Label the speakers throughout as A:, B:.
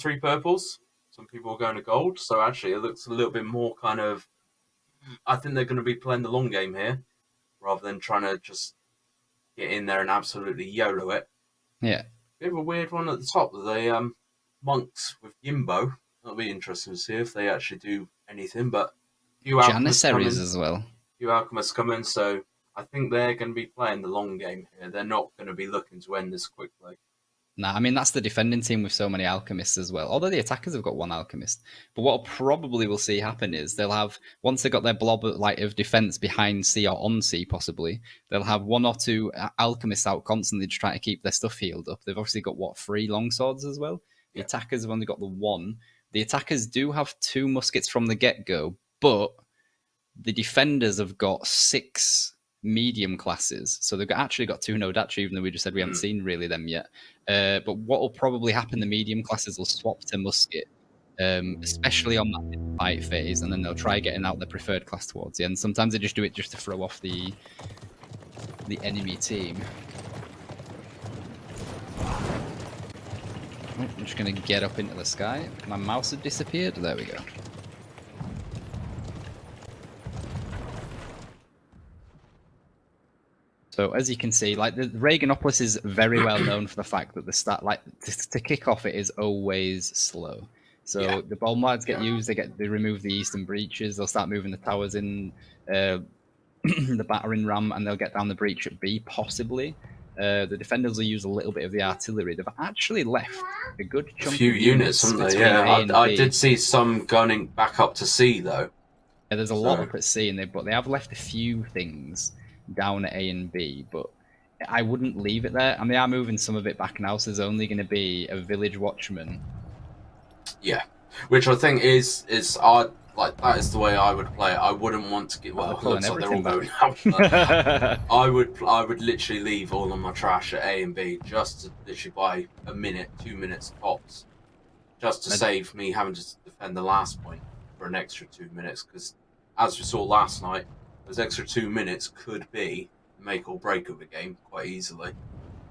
A: 3 purples. Some people are going to gold. So actually, it looks a little bit more kind of. I think they're going to be playing the long game here, rather than trying to just get in there and absolutely YOLO it.
B: Yeah.
A: Bit of a weird one at the top. The monks with Yimbo. That'll be interesting to see if they actually do anything. But few alchemists
B: Janissaries
A: coming.
B: as well.
A: Few alchemists coming. So I think they're going to be playing the long game here. They're not going to be looking to end this quickly.
B: Nah, I mean, that's the defending team with so many alchemists as well. Although the attackers have got 1 alchemist. But what probably will see happen is they'll have, once they've got their blob of defense behind C or on C, possibly, they'll have 1 or 2 alchemists out constantly to try to keep their stuff healed up. They've obviously got, 3 longswords as well? The attackers have only got the 1. The attackers do have 2 muskets from the get-go, but the defenders have got 6 medium classes, so they've actually got 2 Nodachi, even though we just said we haven't seen really them yet. But what will probably happen, the medium classes will swap to musket, especially on that fight phase, and then they'll try getting out their preferred class towards the end. Sometimes they just do it just to throw off the enemy team. Oh, I'm just going to get up into the sky. My mouse had disappeared. There we go. So as you can see, like the Reginopolis is very well known for the fact that the start, like to kick off, it is always slow. So the bombards get used, they remove the eastern breaches, they'll start moving the towers in the battering ram, and they'll get down the breach at B, possibly. The defenders will use a little bit of the artillery. They've actually left a good chunk
A: of units, haven't they? Yeah, I did see some gunning back up to C though.
B: Yeah, there's a lot up at C, but they have left a few things down at A and B, but I wouldn't leave it there. And they are moving some of it back now, so there's only going to be a village watchman.
A: Yeah, which I think is odd. Like, that is the way I would play it. I wouldn't want to get. Well, it looks like they're all going out. I would literally leave all of my trash at A and B just to literally buy a minute, 2 minutes tops, just to save me having to defend the last point for an extra 2 minutes. Because as we saw last night, those extra 2 minutes could be make or break of a game quite easily.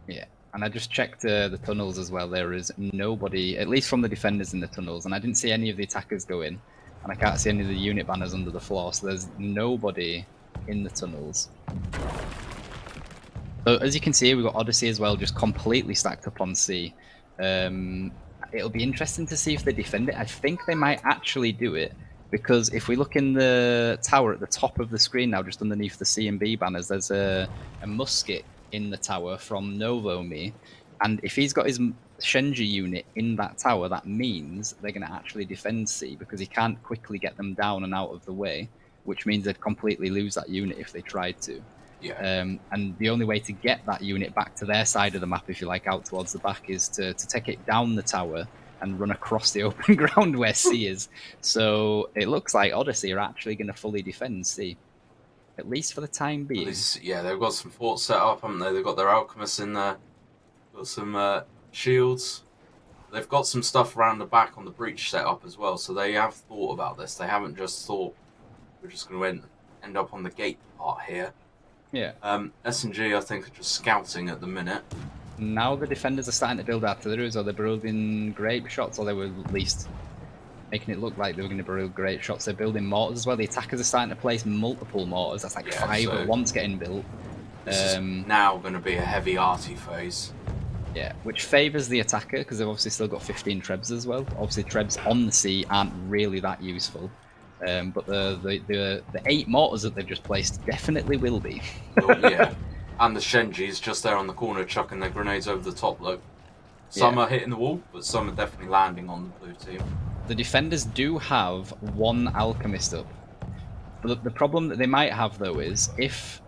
B: Yeah, and I just checked the tunnels as well. There is nobody, at least from the defenders in the tunnels, and I didn't see any of the attackers go in, and I can't see any of the unit banners under the floor, so there's nobody in the tunnels. So as you can see, we've got Odyssey as well, just completely stacked up on C. It'll be interesting to see if they defend it. I think they might actually do it, because if we look in the tower at the top of the screen now, just underneath the C and B banners, there's a musket in the tower from Novomi, and if he's got his Shenji unit in that tower, that means they're going to actually defend C, because he can't quickly get them down and out of the way, which means they'd completely lose that unit if they tried to.
A: Yeah.
B: And the only way to get that unit back to their side of the map, if you like, out towards the back, is to take it down the tower and run across the open ground where C is. So it looks like Odyssey are actually going to fully defend C, at least for the time being.
A: Yeah, they've got some forts set up, haven't they? They've got their alchemists in there, got some shields. They've got some stuff around the back on the breach set up as well, so they have thought about this. They haven't just thought, we're just going to end up on the gate part here.
B: Yeah.
A: SNG, I think, are just scouting at the minute.
B: Now the defenders are starting to build artillery, or they're building grape shots, or they were at least making it look like they were going to build grape shots. They're building mortars as well. The attackers are starting to place multiple mortars. That's like 5 at once getting built.
A: This is now going to be a heavy arty phase.
B: Yeah, which favours the attacker, because they've obviously still got 15 trebs as well. Obviously, trebs on the sea aren't really that useful. But the 8 mortars that they've just placed definitely will be.
A: Well, yeah, and the Shenji's just there on the corner chucking their grenades over the top, look. Some are hitting the wall, but some are definitely landing on the blue team.
B: The defenders do have 1 alchemist up. But the problem that they might have, though, is if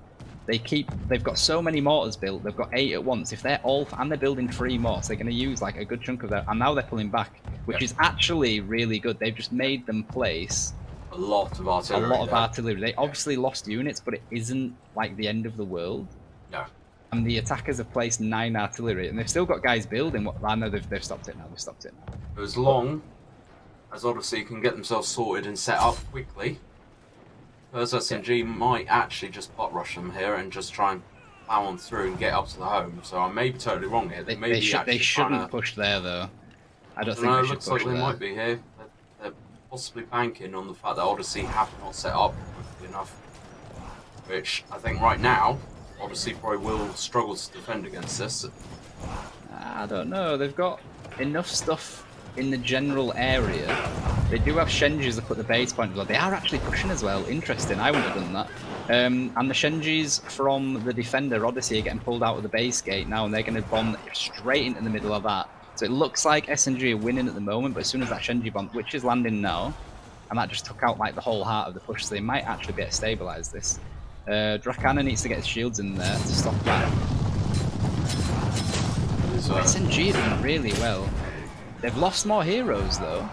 B: they've got so many mortars built, they've got 8 at once. If they're and they're building 3 more, so they're going to use like a good chunk of that. And now they're pulling back, which is actually really good. They've just made them place
A: a lot of artillery.
B: They obviously lost units, but it isn't like the end of the world.
A: No.
B: And the attackers have placed 9 artillery, and they've still got guys building. I know they've stopped it now. They've stopped it now.
A: As long as Odyssey can get themselves sorted and set up quickly, because SNG might actually just pot rush them here and just try and plow on through and get up to the home. So I may be totally wrong here.
B: They shouldn't push there though. I don't think we should
A: looks like
B: push
A: they
B: there.
A: might be here. They're possibly banking on the fact that Odyssey have not set up quickly enough. Which I think right now, Odyssey probably will struggle to defend against this.
B: I don't know. They've got enough stuff in the general area. They do have Shenjis that put the base point as well. They are actually pushing as well. Interesting. I wouldn't have done that. And the Shenjis from the defender Odyssey are getting pulled out of the base gate now, and they're going to bomb straight into the middle of that. So it looks like SNG are winning at the moment, but as soon as that Shenji bomb, which is landing now, and that just took out like the whole heart of the push, so they might actually be able to stabilize this. Drakana needs to get his shields in there to stop that. SNG are doing really well. They've lost more heroes though.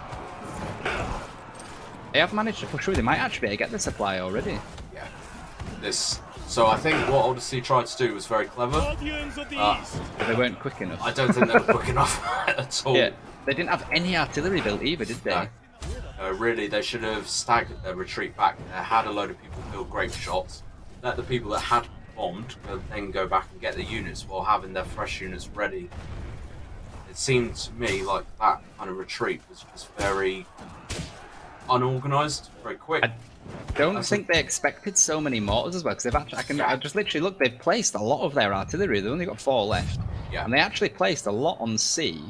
B: They have managed to push through. They might actually be able to get the supply already.
A: Yeah. So I think what Odyssey tried to do was very clever.
B: But they weren't quick enough.
A: I don't think they were quick enough at all.
B: Yeah, they didn't have any artillery built either, did they?
A: No. Really, they should have staggered their retreat back there, had a load of people build grape shots, let the people that had bombed then go back and get the units while having their fresh units ready. It seemed to me like that kind of retreat was just very unorganised, very quick.
B: I don't think they expected so many mortars as well, because they've actually, I just literally looked, they've placed a lot of their artillery. They've only got 4 left.
A: Yeah.
B: And they actually placed a lot on sea,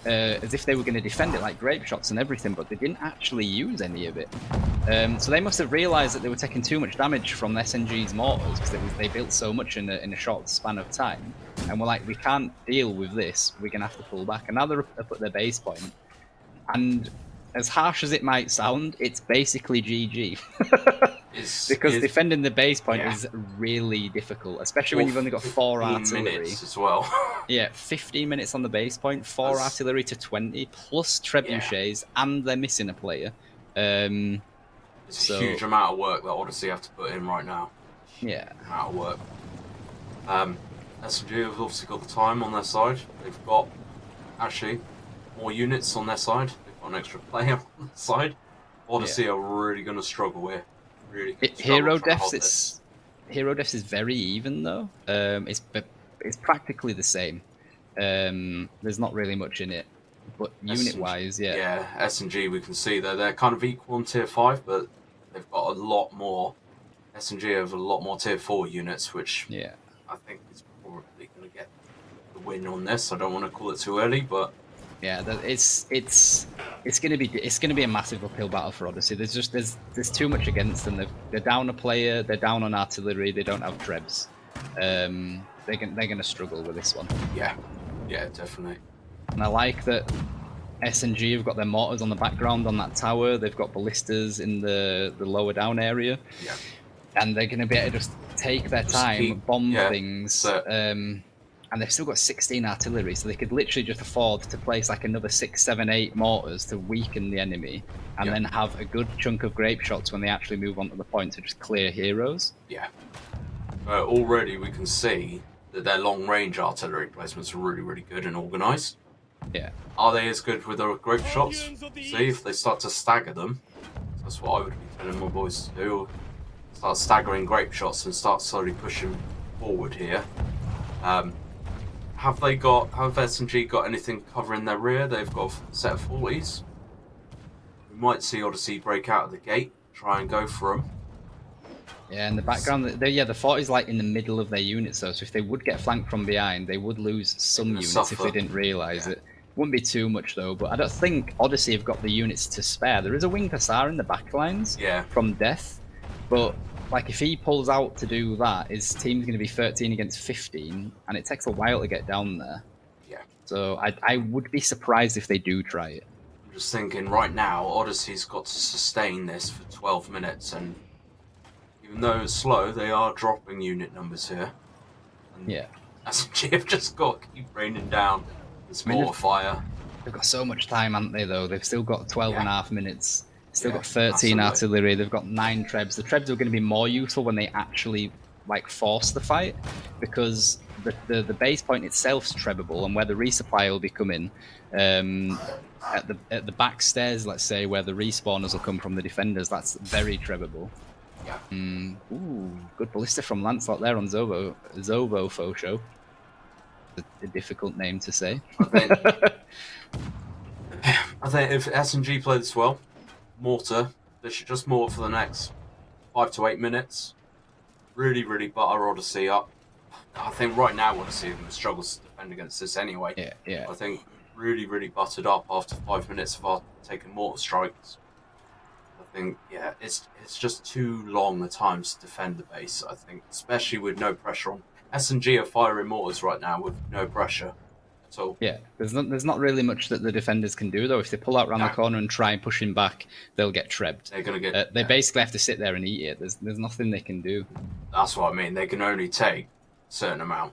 B: as if they were going to defend it like grape shots and everything, but they didn't actually use any of it. So they must have realised that they were taking too much damage from SNG's mortars, because they built so much in a short span of time. And we're like, we can't deal with this, we're going to have to pull back. And now they're up at their base point. And as harsh as it might sound, it's basically GG. Because defending the base point is really difficult, especially when you've only got 4 artillery.
A: Minutes as well.
B: Yeah, 15 minutes on the base point, 4 artillery to 20, plus trebuchets, and they're missing a player.
A: It's a huge amount of work that Odyssey have to put in right now.
B: Yeah.
A: Amount of work. SNG have obviously got the time on their side. They've got, actually, more units on their side. They've got an extra player on their side. Odyssey are really going to struggle here. Really
B: hero deaths is very even though. It's practically the same. There's not really much in it, but unit wise,
A: yeah, SNG we can see that they're kind of equal in tier 5, but they've got a lot more. SNG have a lot more tier 4 units, which I think is probably going to get the win on this. I don't want to call it too early, but
B: yeah, it's gonna be a massive uphill battle for Odyssey. There's too much against them. They're down a player. They're down on artillery. They don't have trebs. They're gonna struggle with this one.
A: Yeah, definitely.
B: And I like that SNG have got their mortars on the background on that tower. They've got ballistas in the lower down area.
A: Yeah.
B: And they're gonna be able to just take their time, bomb things. And they've still got 16 artillery, so they could literally just afford to place like another 6, 7, 8 mortars to weaken the enemy, and then have a good chunk of grape shots when they actually move on to the point to just clear heroes.
A: Yeah. Already we can see that their long-range artillery placements are really, really good and organised.
B: Yeah.
A: Are they as good with their grape shots? See, if they start to stagger them, that's what I would be telling my boys to do. Start staggering grape shots and start slowly pushing forward here. Have SNG got anything covering their rear? They've got a set of 40s. We might see Odyssey break out of the gate, try and go for them.
B: Yeah, in the background, the 40s like in the middle of their units though, so if they would get flanked from behind, they would lose some units if they didn't realise it. Wouldn't be too much though, but I don't think Odyssey have got the units to spare. There is a winged hussar in the back lines from Death, but like if he pulls out to do that, his team's going to be 13 against 15, and it takes a while to get down there.
A: Yeah.
B: So I would be surprised if they do try it.
A: I'm just thinking right now, Odyssey's got to sustain this for 12 minutes, and even though it's slow, they are dropping unit numbers here. And SNG have just got to keep raining down this mortar fire.
B: They've got so much time, haven't they, though? They've still got 12.5 minutes. Still got 13 artillery. They've got 9 trebs. The trebs are going to be more useful when they actually like force the fight, because the base point itself's trebable, and where the resupply will be coming at the back stairs, let's say, where the respawners will come from the defenders, that's very trebable.
A: Yeah.
B: Ooh, good ballista from Lancelot there on Zobo Fosho. A difficult name to say.
A: I think I think if SNG play this well, mortar, they should just mortar for the next 5 to 8 minutes. Really, really butter Odyssey up. I think right now Odyssey struggles to defend against this anyway.
B: Yeah.
A: I think really, really buttered up after 5 minutes of our taking mortar strikes. I think, yeah, it's just too long a time to defend the base, I think, especially with no pressure on. SNG are firing mortars right now with no pressure at all.
B: Yeah, there's not really much that the defenders can do, though. If they pull out around the corner and try and push him back, they'll get trebbed.
A: They're going to get...
B: they basically have to sit there and eat it. There's nothing they can do.
A: That's what I mean. They can only take a certain amount.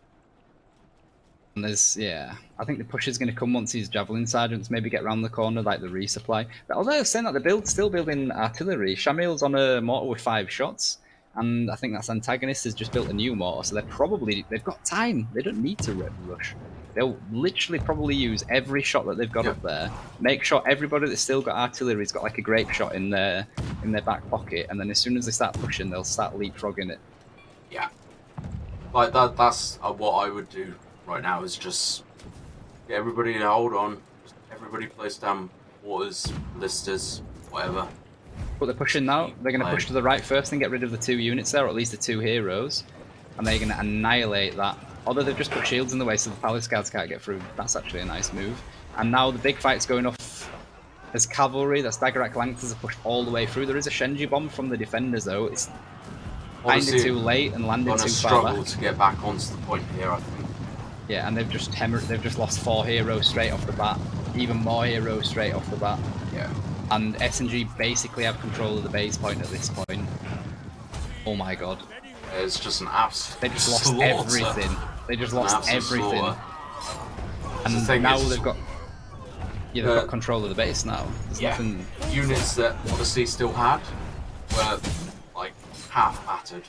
B: And I think the push is going to come once these javelin sergeants maybe get around the corner, like the resupply. But although saying that, they're still building artillery. Shamil's on a mortar with 5 shots, and I think that's antagonist has just built a new mortar, so they've got time. They don't need to rush. They'll literally probably use every shot that they've got up there. Make sure everybody that's still got artillery's got like a grape shot in their back pocket, and then as soon as they start pushing, they'll start leapfrogging it.
A: Yeah, like that. That's what I would do right now. Is just get everybody to hold on. Just everybody place down mortars, blisters, whatever.
B: But they're pushing now. They're going to push to the right first and get rid of the 2 units there, or at least the 2 heroes, and they're going to annihilate that. Although they've just put shields in the way so the palace guards can't get through. That's actually a nice move. And now the big fight's going off as cavalry. That's Daggerak Lancers are pushed all the way through. There is a Shenji bomb from the defenders, though. It's kind of too late and landed too far back.
A: Struggle to get back onto the point here, I think.
B: Yeah, and they've just lost 4 heroes straight off the bat. Even more heroes straight off the bat.
A: Yeah.
B: And SNG basically have control of the base point at this point. Oh my god.
A: It's just an absolute
B: They just lost everything. They just lost everything. And now they've got control of the base now. There's nothing...
A: Units that Odyssey still had were like half battered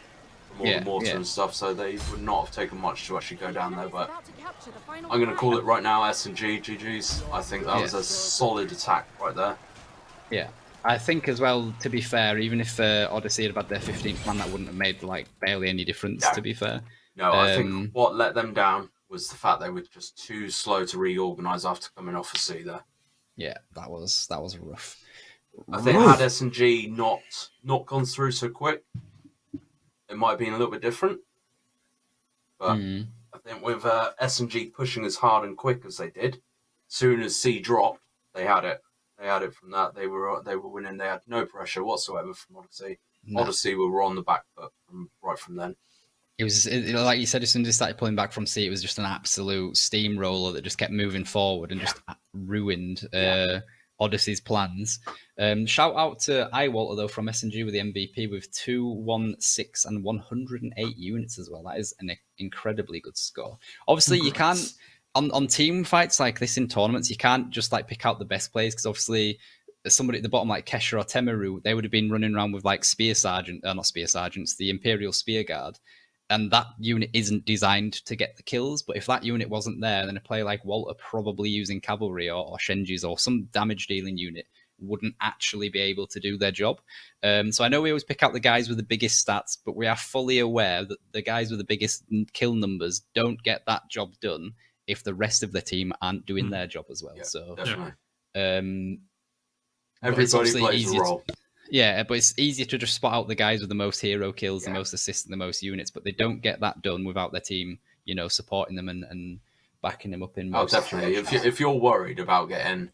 A: from all the mortar and stuff, so they would not have taken much to actually go down there. But I'm going to call it right now, SNG, GG's. I think that was a solid attack right there.
B: Yeah. I think as well, to be fair, even if Odyssey had had their 15th man, that wouldn't have made like barely any difference, to be fair.
A: No, I think what let them down was the fact they were just too slow to reorganise after coming off a sea there.
B: Yeah, that was rough.
A: I think had SNG not gone through so quick, it might have been a little bit different. But I think with SNG pushing as hard and quick as they did, soon as C dropped, they had it. They had it from that. They were winning. They had no pressure whatsoever from Odyssey. No. Odyssey were on the back foot right from then.
B: It was like you said, as soon as they started pulling back from C, it was just an absolute steamroller that just kept moving forward and just ruined Odyssey's plans. Shout out to iWalter though from SNG with the MVP with 216 and 108 units as well. That is an incredibly good score. Obviously, you can't on team fights like this in tournaments. You can't just like pick out the best players because obviously somebody at the bottom like Kesha or Temeru, they would have been running around with like not spear sergeants, the Imperial Spear Guard. And that unit isn't designed to get the kills, but if that unit wasn't there, then a player like Walter probably using cavalry or Shenjis or some damage dealing unit wouldn't actually be able to do their job. So I know we always pick out the guys with the biggest stats, but we are fully aware that the guys with the biggest kill numbers don't get that job done if the rest of the team aren't doing their job as well.
A: Yeah,
B: so
A: definitely. Everybody plays a role.
B: Yeah, but it's easier to just spot out the guys with the most hero kills, the most assists, and the most units, but they don't get that done without their team, supporting them and backing them up in most.
A: Oh, definitely. If you're worried about getting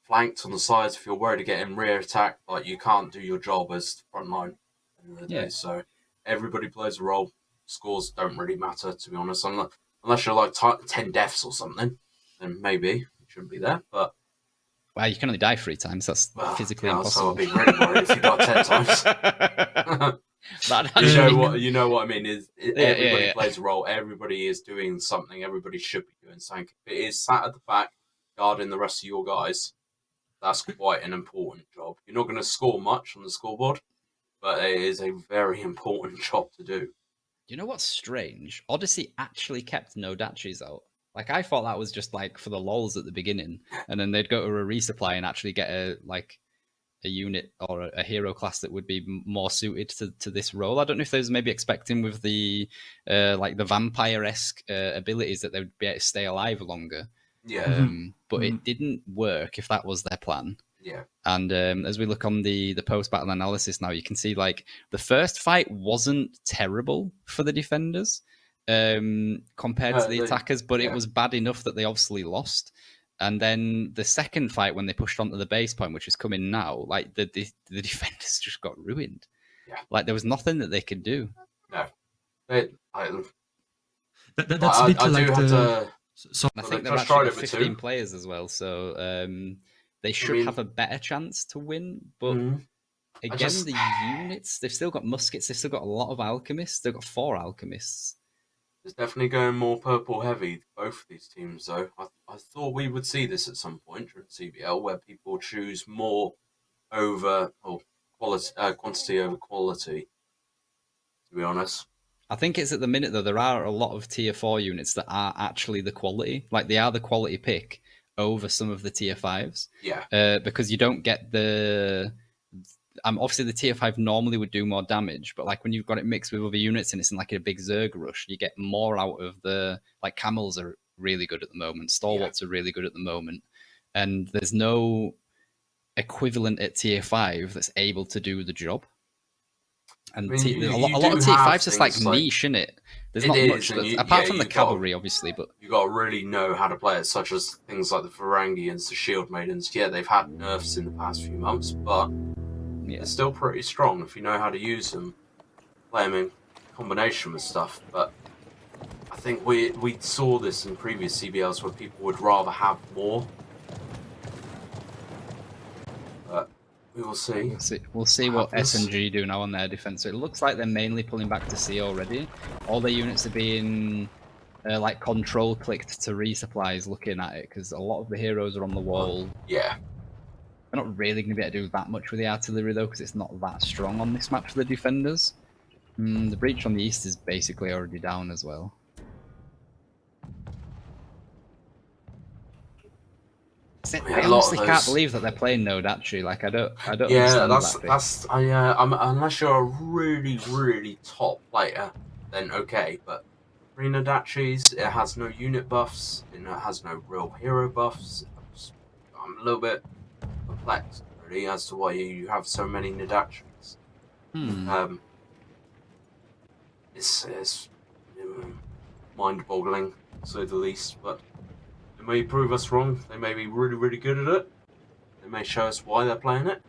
A: flanked on the sides, if you're worried of getting rear attack, like you can't do your job as the front line. So everybody plays a role. Scores don't really matter, to be honest. Unless you're like 10 deaths or something, then maybe you shouldn't be there, but...
B: Well, you can only die 3 times. That's physically impossible.
A: So I'd be really worried if you got 10 times. You know what I mean? Everybody plays a role. Everybody is doing something. Everybody should be doing something. If it is sat at the back, guarding the rest of your guys, that's quite an important job. You're not going to score much on the scoreboard, but it is a very important job to do.
B: You know what's strange? Odyssey actually kept no Dachis out. Like, I thought that was just, like, for the lols at the beginning. And then they'd go to a resupply and actually get a unit or a hero class that would be more suited to this role. I don't know if they was maybe expecting with the, the vampire-esque abilities that they would be able to stay alive longer.
A: Yeah.
B: But it didn't work if that was their plan.
A: Yeah.
B: And as we look on the post-battle analysis now, you can see like the first fight wasn't terrible for the defenders compared to the attackers, but it was bad enough that they obviously lost. And then the second fight, when they pushed onto the base point, which is coming now, like the defenders just got ruined.
A: Yeah.
B: Like there was nothing that they could do.
A: No.
C: That's a bit like
B: So I think they've actually got 15 players as well, so they should have a better chance to win. But again, the units, they've still got muskets, they've still got a lot of alchemists, they've got 4 alchemists.
A: It's definitely going more purple heavy, both of these teams, though. I thought we would see this at some point during CBL, where people choose more over quantity over quality, to be honest.
B: I think it's at the minute, though, there are a lot of tier 4 units that are actually the quality. Like, they are the quality pick over some of the tier 5s.
A: Yeah.
B: Because you don't get the... obviously, the tier 5 normally would do more damage, but like when you've got it mixed with other units and it's in like a big Zerg rush, you get more out of the... Like, camels are really good at the moment. Stalwarts are really good at the moment. And there's no equivalent at tier 5 that's able to do the job. And a lot of tier 5's just like niche, innit? There's not much apart from the cavalry, obviously, but
A: you got to really know how to play it, such as things like the Varangians, the Shield Maidens. Yeah, they've had nerfs in the past few months, but they're still pretty strong if you know how to use them. Play them in combination with stuff, but I think we saw this in previous CBLs where people would rather have more. But we will see.
B: We'll see what SNG do now on their defense. So it looks like they're mainly pulling back to C already. All their units are being like control clicked to resupplies looking at it, because a lot of the heroes are on the wall.
A: Yeah.
B: They're not really going to be able to do that much with the artillery, though, because it's not that strong on this map for the defenders. The breach on the east is basically already down as well. I honestly can't believe that they're playing Nodachi. Like I don't understand that.
A: Unless you're a really, really top player, then okay. But three Nodachis, it has no unit buffs, it has no real hero buffs. I'm a little bit perplexed, really, as to why you have so many Nodachis. It's mind-boggling, to say the least, but they may prove us wrong. They may be really, really good at it. They may show us why they're playing it.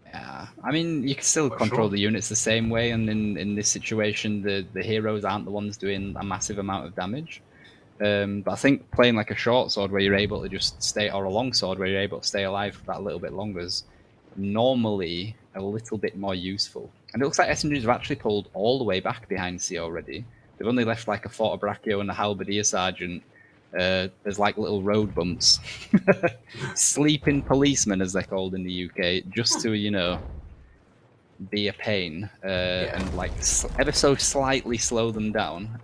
B: Yeah, I mean, you can still control the units the same way, and in this situation, the heroes aren't the ones doing a massive amount of damage. But I think playing like a short sword where you're able to just stay, or a long sword where you're able to stay alive for that little bit longer is normally a little bit more useful. And it looks like SNGs have actually pulled all the way back behind C already. They've only left like a Fort Brachio and a Halberdier Sergeant. There's like little road bumps. Sleeping policemen, as they're called in the UK, just to, you know, be a pain and like ever so slightly slow them down.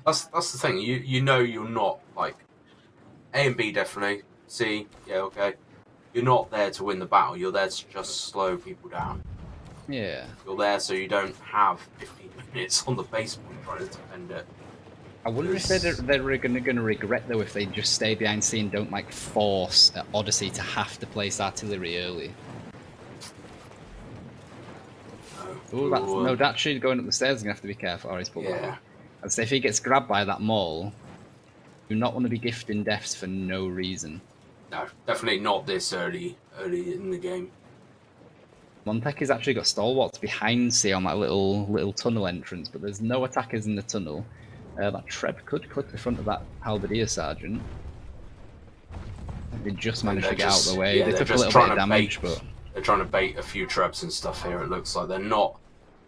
A: That's the thing. You know you're not like A and B definitely. C, yeah, okay. You're not there to win the battle. You're there to just slow people down.
B: Yeah.
A: You're there so you don't have 15 minutes on the base point trying to defend it.
B: I wonder if they're going to regret though if they just stay behind C and don't like force Odyssey to have to place artillery early. Nodachi going up the stairs is going to have to be careful, or he's pulled back. I'd say if he gets grabbed by that maul, you do not want to be gifting deaths for no reason.
A: No, definitely not this early in the game.
B: Montek has actually got stalwarts behind C on that little tunnel entrance, but there's no attackers in the tunnel. That Treb could clip the front of that Halberdier Sergeant. They just managed to get out of the way. They took a little bit of damage, but
A: they're trying to bait a few Trebs and stuff here. It looks like they're not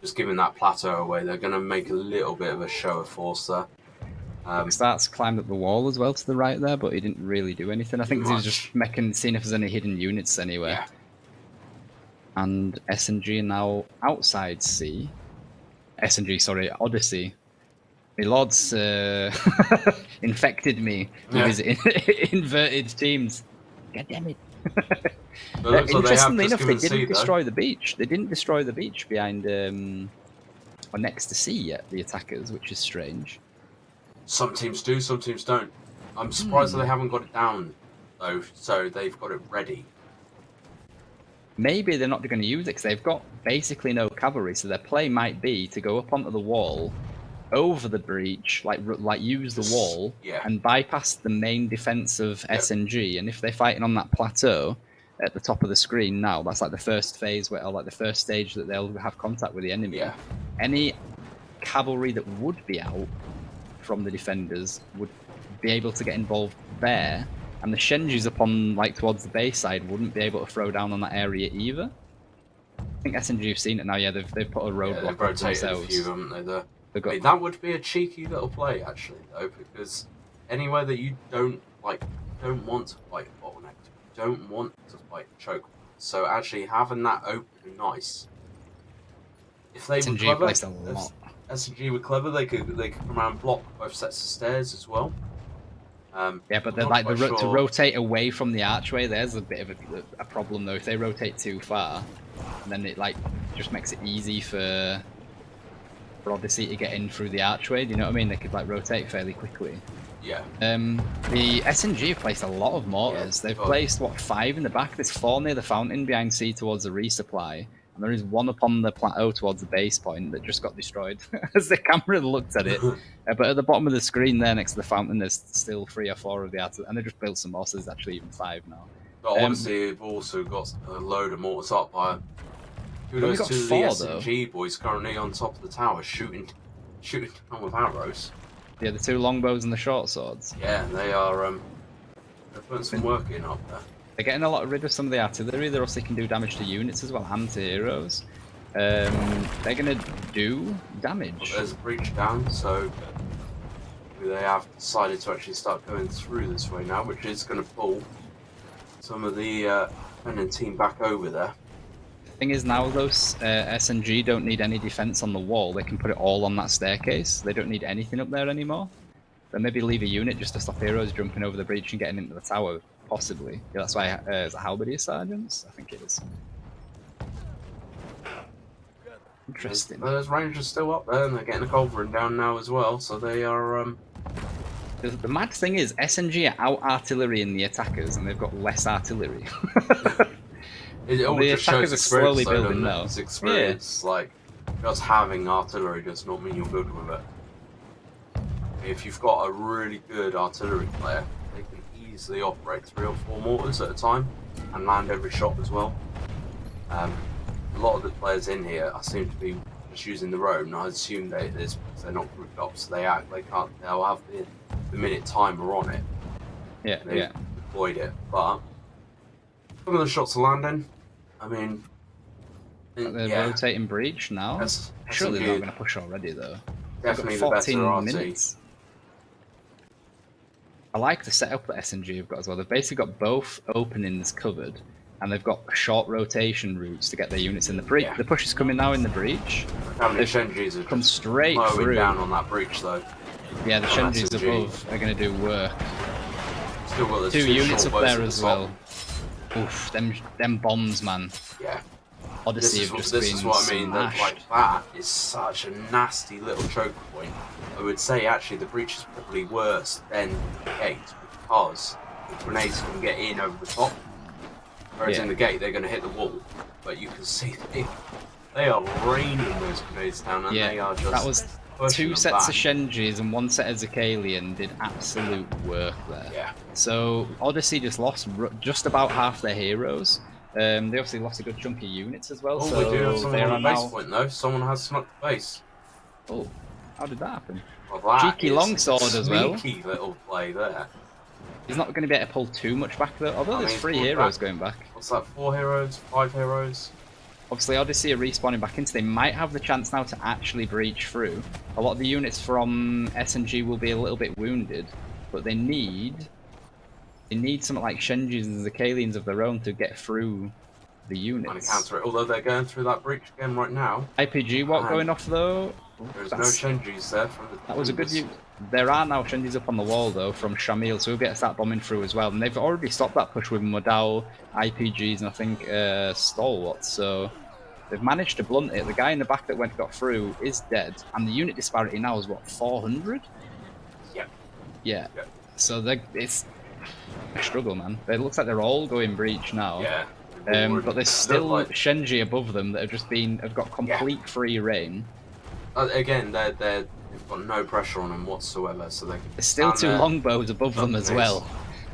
A: just giving that plateau away. They're going to make a little bit of a show of force there.
B: Starts climbed up the wall as well to the right there, but he didn't really do anything. I think he was just seeing if there's any hidden units anywhere.
A: Yeah.
B: And SNG are now outside C. SNG, sorry, Odyssey. My lord's infected me with his inverted teams. God damn it. Interestingly enough, they didn't destroy the beach. They didn't destroy the beach behind or next to C yet, the attackers, which is strange.
A: Some teams do, some teams don't. I'm surprised that they haven't got it down, though, so they've got it ready.
B: Maybe they're not going to use it because they've got basically no cavalry, so their play might be to go up onto the wall, over the breach, like use the wall, and bypass the main defense of SNG. And if they're fighting on that plateau at the top of the screen now, that's like the first phase, or like the first stage that they'll have contact with the enemy.
A: Yeah.
B: Any cavalry that would be out from the defenders would be able to get involved there, and the Shenjis up on like towards the base side wouldn't be able to throw down on that area either. I think SNG have seen it now. Yeah, they've put a roadblock.
A: They've rotated a few, haven't they? I mean, that would be a cheeky little play, actually, though, because anywhere that you don't want to fight bottleneck, you don't want to fight choke. So actually having that open and nice. If they were clever, SNG were clever, they could come around and block both sets of stairs as well.
B: Yeah, but they're like to rotate away from the archway. There's a bit of a problem though. If they rotate too far, then it like just makes it easy for Odyssey to get in through the archway. Do you know what I mean? They could like rotate fairly quickly.
A: Yeah.
B: The SNG have placed a lot of mortars. They've placed what 5 in the back. There's 4 near the fountain behind C towards the resupply. And there is 1 up on the plateau towards the base point that just got destroyed as the camera looked at it. But at the bottom of the screen there next to the fountain, there's still 3 or 4 of the artillery. And they just built some more, so there's actually even 5 now.
A: But Odyssey have also got a load of mortars up by kudos to the SNG boys currently on top of the tower shooting down with arrows.
B: Yeah, the 2 longbows and the short swords.
A: Yeah, they are they're putting some work in up there.
B: They're getting rid of some of the artillery. They're also can do damage to units as well and to heroes. They're going to do damage.
A: Well, there's a breach down, so they have decided to actually start going through this way now, which is going to pull some of the defending team back over there.
B: The thing is now, those SNG don't need any defense on the wall. They can put it all on that staircase. They don't need anything up there anymore. Then maybe leave a unit just to stop heroes jumping over the breach and getting into the tower. Possibly. Yeah, that's why it's a halberdier sergeants. I think it is. Interesting.
A: There's rangers still up there, and they're getting a culverin down now as well. So they are.
B: The mad thing is, SNG are out artillery in the attackers, and they've got less artillery.
A: The
B: attackers are slowly building now.
A: It's experience, like just having artillery does not mean you're good with it. If you've got a really good artillery player, they can easily operate 3 or 4 mortars at a time and land every shot as well. A lot of the players in here seem to be just using the road, and I assume they're not grouped up, so they can't. They'll have the minute timer on it.
B: Yeah,
A: they've deployed it, but some of the shots are landing. I mean,
B: they're rotating breach now. Surely they're not going to push already though.
A: Definitely
B: 14 minutes. I like the setup that SNG have got as well. They've basically got both openings covered, and they've got short rotation routes to get their units in the breach. The push is coming now in the breach.
A: They've come
B: straight through.
A: Down on that breach though.
B: Yeah, the Shenjis above are going to do work.
A: Still got the
B: 2 units up there as well. Oof, them bombs, man.
A: Yeah.
B: Odyssey have just been
A: This is what I mean. That is such a nasty little choke point. I would say actually the breach is probably worse than the gate because the grenades can get in over the top. Whereas in the gate they're going to hit the wall. But you can see they are raining those grenades down, and they are just.
B: That was 2 sets of Shenjis and 1 set of Zakalian did absolute work there.
A: Yeah.
B: So Odyssey just lost just about half their heroes. They obviously lost a good chunk of units as well.
A: Oh,
B: so
A: we do have someone on the base point though. Someone has snuck the base.
B: Oh, how did that happen?
A: Well,
B: Cheeky longsword as well.
A: Sneaky little play there.
B: He's not going to be able to pull too much back though. Although there's 3 heroes going back.
A: What's that? 4 heroes? 5 heroes?
B: Obviously Odyssey are respawning back in, so they might have the chance now to actually breach through. A lot of the units from SNG will be a little bit wounded, but they need something like Shenjis and Zakalians of their own to get through the units.
A: And counter it, although they're going through that breach again right now.
B: IPG what going off though?
A: There's no Shenjis there from the.
B: That was a good use. There are now Shenjis up on the wall though from Shamil, so we'll get to start bombing through as well. And they've already stopped that push with Modal, IPGs, and I think Stalwarts. So they've managed to blunt it. The guy in the back that got through is dead, and the unit disparity now is what, 400?
A: Yep.
B: Yeah. So it's a struggle, man. It looks like they're all going breach now.
A: Yeah.
B: But there's still like SNG above them that have got complete free reign.
A: Again, they've got no pressure on them whatsoever, so they can.
B: There's still two longbows above them as well.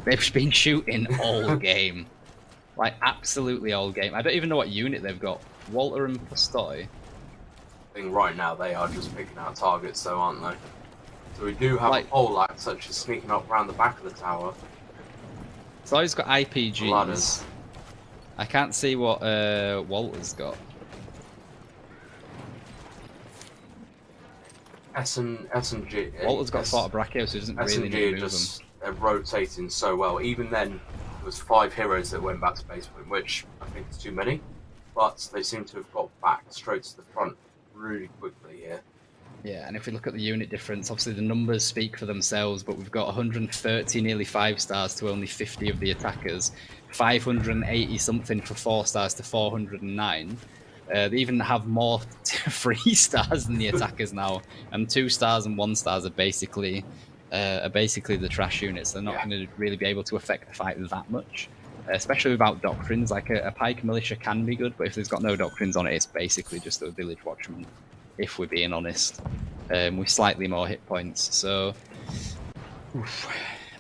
B: They've been shooting all game, like absolutely all game. I don't even know what unit they've got. Walter and Postoi.
A: I think right now they are just picking out targets, though, aren't they? So we do have a poleaxe such as sneaking up around the back of the tower.
B: So he's got IPGs.
A: Ladders.
B: I can't see what Walter's got.
A: SNG.
B: Walter's got Fort Brachio, so he doesn't really need to move them.
A: They're rotating so well. Even then, there was 5 heroes that went back to base point, which I think is too many. But they seem to have got back straight to the front really quickly here.
B: Yeah, and if we look at the unit difference, obviously the numbers speak for themselves, but we've got 130 nearly 5 stars to only 50 of the attackers, 580 something for 4 stars to 409. They even have more 3 stars than the attackers now, and 2 stars and 1 stars are basically the trash units. They're not going to really be able to affect the fight that much, especially without doctrines. Like a pike militia can be good, but if there's got no doctrines on it, it's basically just a village watchman. If we're being honest, with slightly more hit points. So,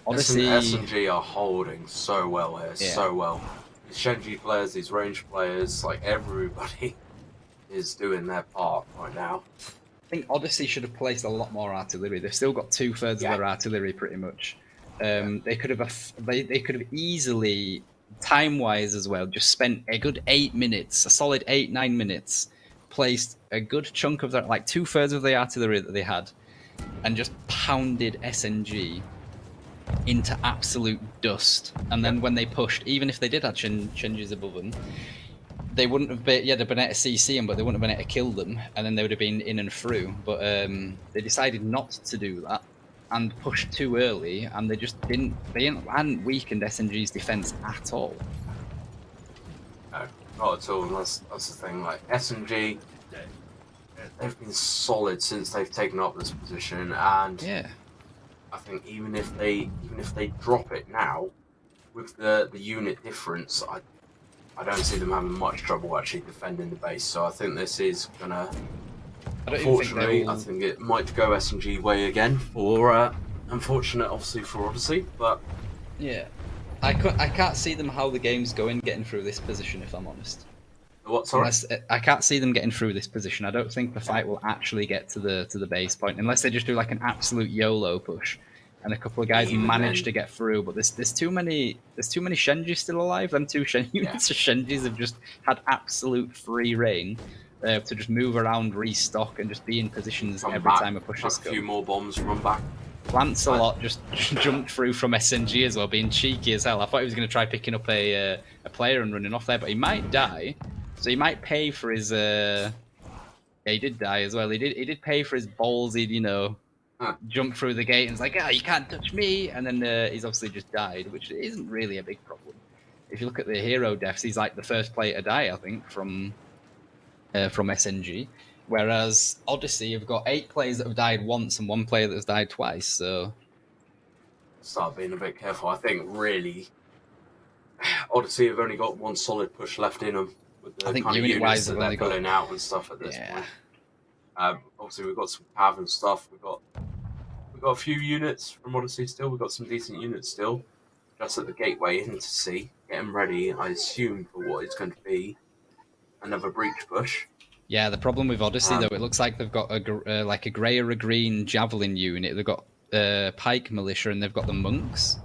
B: Odyssey,
A: SNG are holding so well here, so well. These SNG players, these range players, like everybody is doing their part right now.
B: I think Odyssey should have placed a lot more artillery. They've still got 2/3 of their artillery, pretty much. They could have easily, time-wise as well, just spent a good 8 minutes, a solid 8-9 minutes. Placed a good chunk of that, like 2/3 of the artillery that they had, and just pounded SNG into absolute dust. And then when they pushed, even if they did have changes above them, they wouldn't have been, they'd been able to CC them, but they wouldn't have been able to kill them, and then they would have been in and through. But they decided not to do that and pushed too early, and they just hadn't weakened SNG's defense at all.
A: Not at all. That's the thing. Like SNG, they've been solid since they've taken up this position, and I think even if they drop it now, with the unit difference, I don't see them having much trouble actually defending the base. So I think this is gonna. Unfortunately, I think it might go SNG way again for unfortunate, obviously for Odyssey, but
B: yeah. I can't see them how the game's going getting through this position, if I'm honest.
A: What, sorry?
B: I can't see them getting through this position. I don't think the fight will actually get to the base point unless they just do like an absolute YOLO push, and a couple of guys manage to get through. But there's too many SNG still alive. Them 2 units of SNGs have just had absolute free reign to just move around, restock, and just be in positions every time a push is
A: a few more bombs run back.
B: Lancelot just jumped through from SNG as well, being cheeky as hell. I thought he was going to try picking up a player and running off there, but he might die. So he might pay for his. Yeah, he did die as well. He did pay for his ballsy, jump through the gate and was like, you can't touch me. And then he's obviously just died, which isn't really a big problem. If you look at the hero deaths, he's like the first player to die, I think, from SNG. Whereas Odyssey have got 8 players that have died once and 1 player that has died twice, so...
A: Start being a bit careful. I think, really, Odyssey have only got 1 solid push left in them. With the
B: I think
A: kind
B: unit-wise
A: that they're pulling out and stuff at this point. Obviously, we've got some Cav and stuff. We've got a few units from Odyssey still. We've got some decent units still. Just at the gateway into sea. Getting ready, I assume, for what is going to be another breach push.
B: Yeah, the problem with Odyssey, though, it looks like they've got a grey or a green javelin unit. They've got pike militia and they've got the monks,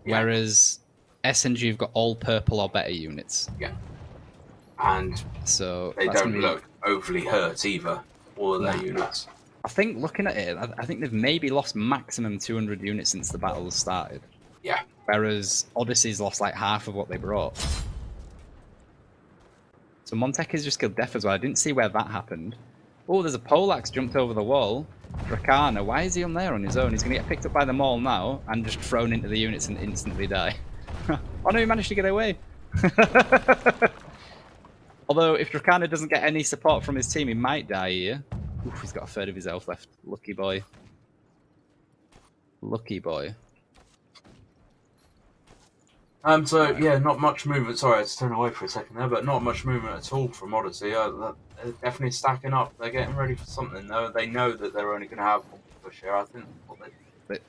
B: whereas SNG have got all purple or better units.
A: Yeah, and
B: so
A: they don't look overly hurt either. All of their units.
B: I think looking at it, I think they've maybe lost maximum 200 units since the battle has started.
A: Yeah.
B: Whereas Odyssey's lost like half of what they brought. So Monteca's just killed Death as well. I didn't see where that happened. Oh, there's a Poleaxe jumped over the wall. Drakana, why is he on there on his own? He's going to get picked up by them all now and just thrown into the units and instantly die. Oh no, he managed to get away. Although, if Drakana doesn't get any support from his team, he might die here. Oof, he's got 1/3 of his health left. Lucky boy. Lucky boy.
A: So yeah, not much movement. Sorry, I just turned away for a second there, but not much movement at all from Odyssey. They're definitely stacking up. They're getting ready for something. Though they know that they're only going to have one push here. I think what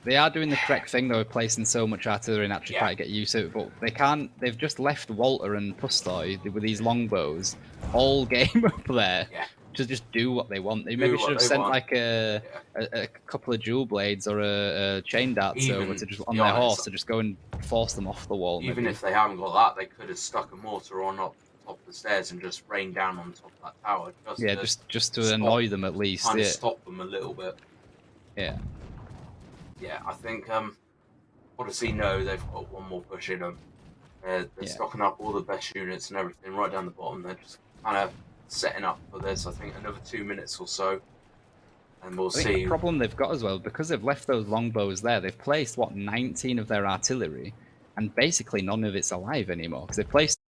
B: They are doing the correct thing though, placing so much artillery and actually
A: yeah.
B: trying to get used to it, but they can't. They've just left Walter and Pustoy with these longbows all game up there
A: Yeah.
B: to just do what they want. They
A: Do
B: maybe
A: what
B: should have
A: they
B: sent
A: want.
B: like a couple of jewel blades or a chain darts
A: Even,
B: over to just
A: to
B: on
A: be
B: their
A: honest,
B: horse to just go and force them off the wall.
A: even
B: Maybe.
A: if they haven't got that, they could have stuck a mortar on up top of the stairs and just rained down on top of that tower.
B: Yeah, just to annoy them at least.
A: Kind of
B: Yeah.
A: stop them a little bit.
B: Yeah.
A: Yeah, I think Odyssey know they've got one more push in them. They're stocking up all the best units and everything right down the bottom. They're just kind of setting up for this. I think another 2 minutes or so, and we'll see.
B: The problem they've got as well, because they've left those longbows there, they've placed 19 of their artillery, and basically none of it's alive anymore because they've placed